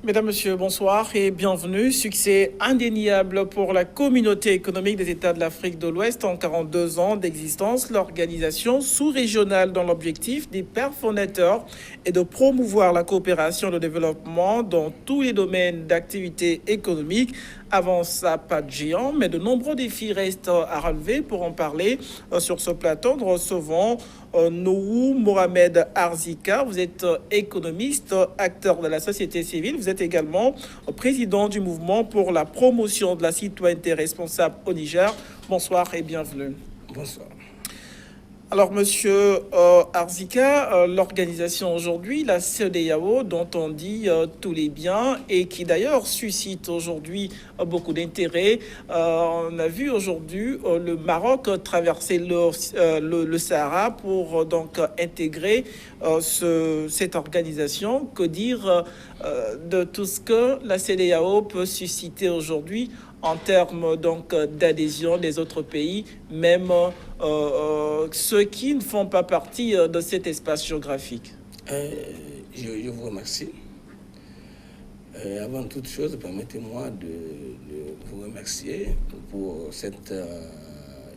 Mesdames, Messieurs, bonsoir et bienvenue. Succès indéniable pour la communauté économique des États de l'Afrique de l'Ouest en 42 ans d'existence. L'organisation sous-régionale dans l'objectif des pères fondateurs est de promouvoir la coopération et le développement dans tous les domaines d'activité économique. Avance à pas de géant, mais de nombreux défis restent à relever. Pour en parler sur ce plateau, nous recevons Nouhou Mohamed Arzika. Vous êtes économiste, acteur de la société civile. Vous êtes également président du mouvement pour la promotion de la citoyenneté responsable au Niger. Bonsoir et bienvenue. Bonsoir. Alors, monsieur Arzika, l'organisation aujourd'hui, la CEDEAO, dont on dit tous les biens et qui d'ailleurs suscite aujourd'hui beaucoup d'intérêt. On a vu aujourd'hui le Maroc traverser le Sahara pour donc intégrer cette organisation. Que dire de tout ce que la CEDEAO peut susciter aujourd'hui en termes donc d'adhésion des autres pays, même ceux qui ne font pas partie de cet espace géographique? Je vous remercie. Avant toute chose, permettez-moi de vous remercier pour cette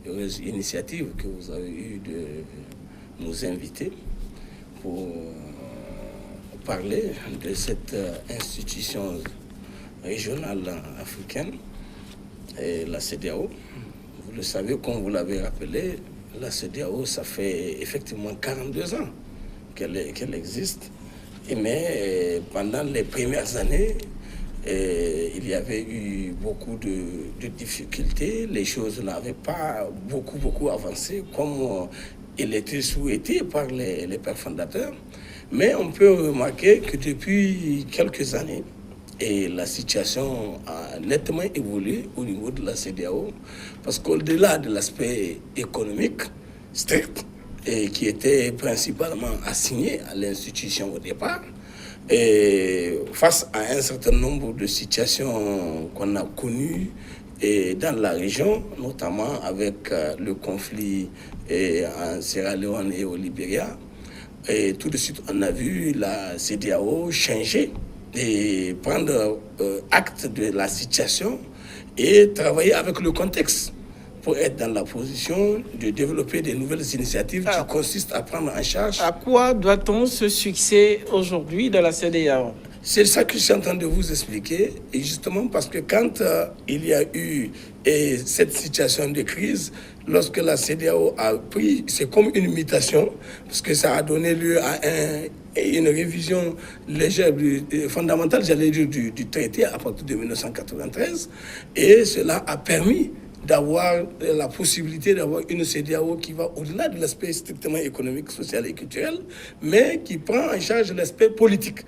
heureuse initiative que vous avez eue de nous inviter pour parler de cette institution régionale africaine. Et la CEDEAO, vous le savez, comme vous l'avez rappelé, la CEDEAO, ça fait effectivement 42 ans qu'elle existe. Mais pendant les premières années, il y avait eu beaucoup de difficultés. Les choses n'avaient pas beaucoup avancé comme il était souhaité par les pères fondateurs. Mais on peut remarquer que depuis quelques années, et la situation a nettement évolué au niveau de la CEDEAO, parce qu'au-delà de l'aspect économique strict, et qui était principalement assigné à l'institution au départ, et face à un certain nombre de situations qu'on a connues et dans la région, notamment avec le conflit en Sierra Leone et au Libéria, et tout de suite on a vu la CEDEAO changer et prendre acte de la situation et travailler avec le contexte pour être dans la position de développer des nouvelles initiatives qui consistent à prendre en charge. À quoi doit-on ce succès aujourd'hui de la CEDEAO? C'est ça que je suis en train de vous expliquer, et justement parce que quand il y a eu cette situation de crise, lorsque la CEDEAO a pris, c'est comme une mutation, parce que ça a donné lieu à une révision légère, fondamentale, j'allais dire, du traité à partir de 1993, et cela a permis d'avoir la possibilité d'avoir une CEDEAO qui va au-delà de l'aspect strictement économique, social et culturel, mais qui prend en charge l'aspect politique.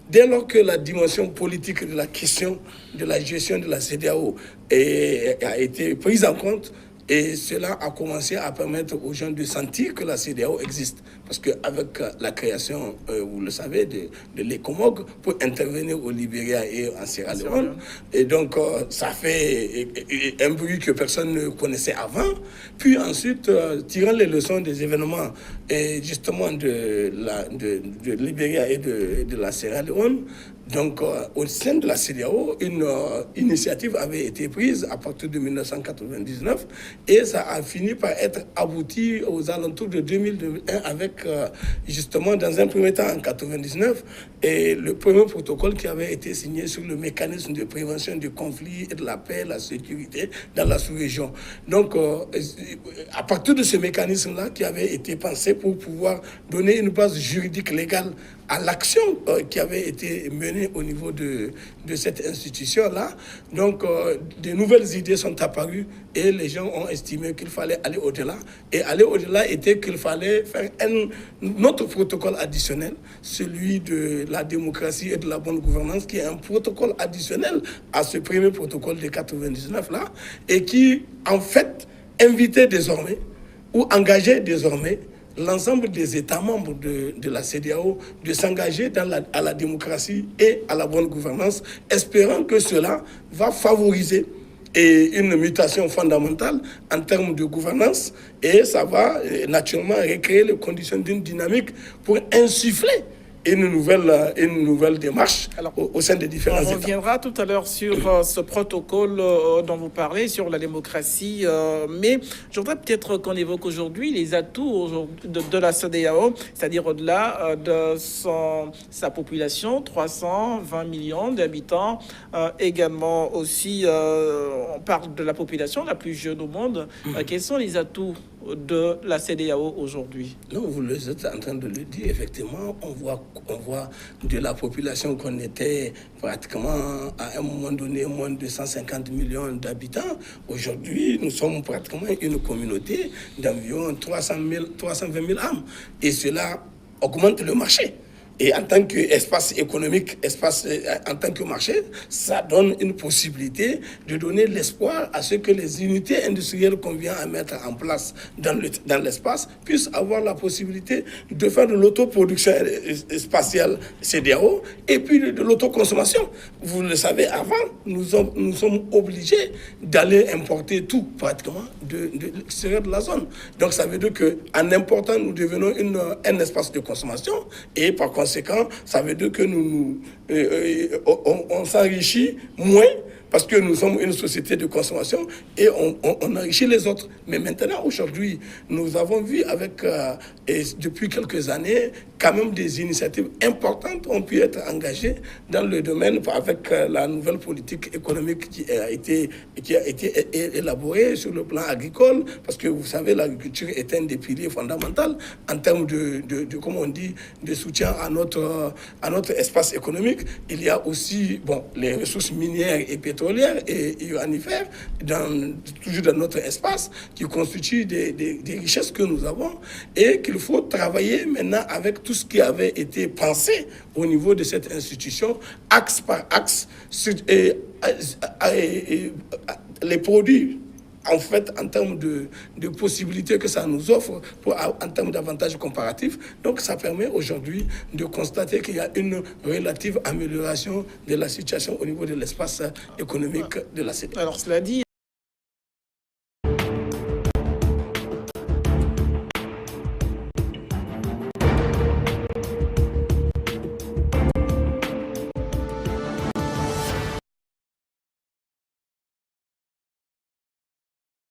Dès lors que la dimension politique de la question de la gestion de la CEDEAO a été prise en compte, et cela a commencé à permettre aux gens de sentir que la CEDEAO existe. Parce qu'avec la création, vous le savez, de l'ECOMOG pour intervenir au Libéria et en Sierra Leone, et donc ça fait un bruit que personne ne connaissait avant. Puis ensuite, tirant les leçons des événements et justement de Libéria et de la Sierra Leone, donc, au sein de la CEDEAO, une initiative avait été prise à partir de 1999 et ça a fini par être abouti aux alentours de 2001 avec, justement, dans un premier temps en 1999, et le premier protocole qui avait été signé sur le mécanisme de prévention du conflit et de la paix et la sécurité dans la sous-région. Donc, à partir de ce mécanisme-là qui avait été pensé pour pouvoir donner une base juridique légale à l'action qui avait été menée au niveau de cette institution-là. Donc, de nouvelles idées sont apparues et les gens ont estimé qu'il fallait aller au-delà. Et aller au-delà était qu'il fallait faire un autre protocole additionnel, celui de la démocratie et de la bonne gouvernance, qui est un protocole additionnel à ce premier protocole de 99-là, et qui, en fait, invitait désormais, ou engageait désormais, l'ensemble des États membres de la CEDEAO de s'engager à la démocratie et à la bonne gouvernance, espérant que cela va favoriser une mutation fondamentale en termes de gouvernance, et ça va naturellement recréer les conditions d'une dynamique pour insuffler une nouvelle démarche au sein des différents États. On reviendra tout à l'heure sur ce protocole dont vous parlez, sur la démocratie, mais je voudrais peut-être qu'on évoque aujourd'hui les atouts de la CEDEAO, c'est-à-dire au-delà de sa population, 320 millions d'habitants, également aussi, on parle de la population la plus jeune au monde. Quels sont les atouts de la CEDEAO aujourd'hui? Non, vous êtes en train de le dire, effectivement, on voit de la population qu'on était pratiquement à un moment donné moins de 150 millions d'habitants. Aujourd'hui, nous sommes pratiquement une communauté d'environ 320 000 âmes. Et cela augmente le marché. Et en tant qu'espace économique, en tant que marché, ça donne une possibilité de donner l'espoir à ce que les unités industrielles qu'on vient à mettre en place dans l'espace puissent avoir la possibilité de faire de l'autoproduction spatiale CEDEAO et puis de l'autoconsommation. Vous le savez, avant, nous sommes obligés d'aller importer tout pratiquement de l'extérieur de la zone. Donc ça veut dire qu'en important, nous devenons un espace de consommation et par conséquent, ça veut dire que on s'enrichit moins parce que nous sommes une société de consommation et on enrichit les autres. Mais maintenant, aujourd'hui, nous avons vu et depuis quelques années, quand même des initiatives importantes ont pu être engagées dans le domaine avec la nouvelle politique économique qui a été élaborée sur le plan agricole, parce que vous savez, l'agriculture est un des piliers fondamentaux en termes comment on dit, de soutien à notre espace économique. Il y a aussi, les ressources minières et pétrolières et uranifères, toujours dans notre espace, qui constituent des richesses que nous avons et qu'il faut travailler maintenant avec tout ce qui avait été pensé au niveau de cette institution, axe par axe, les produits en fait, en termes de possibilités que ça nous offre en termes d'avantages comparatifs. Donc, ça permet aujourd'hui de constater qu'il y a une relative amélioration de la situation au niveau de l'espace économique de la CEDEAO. Alors, cela dit,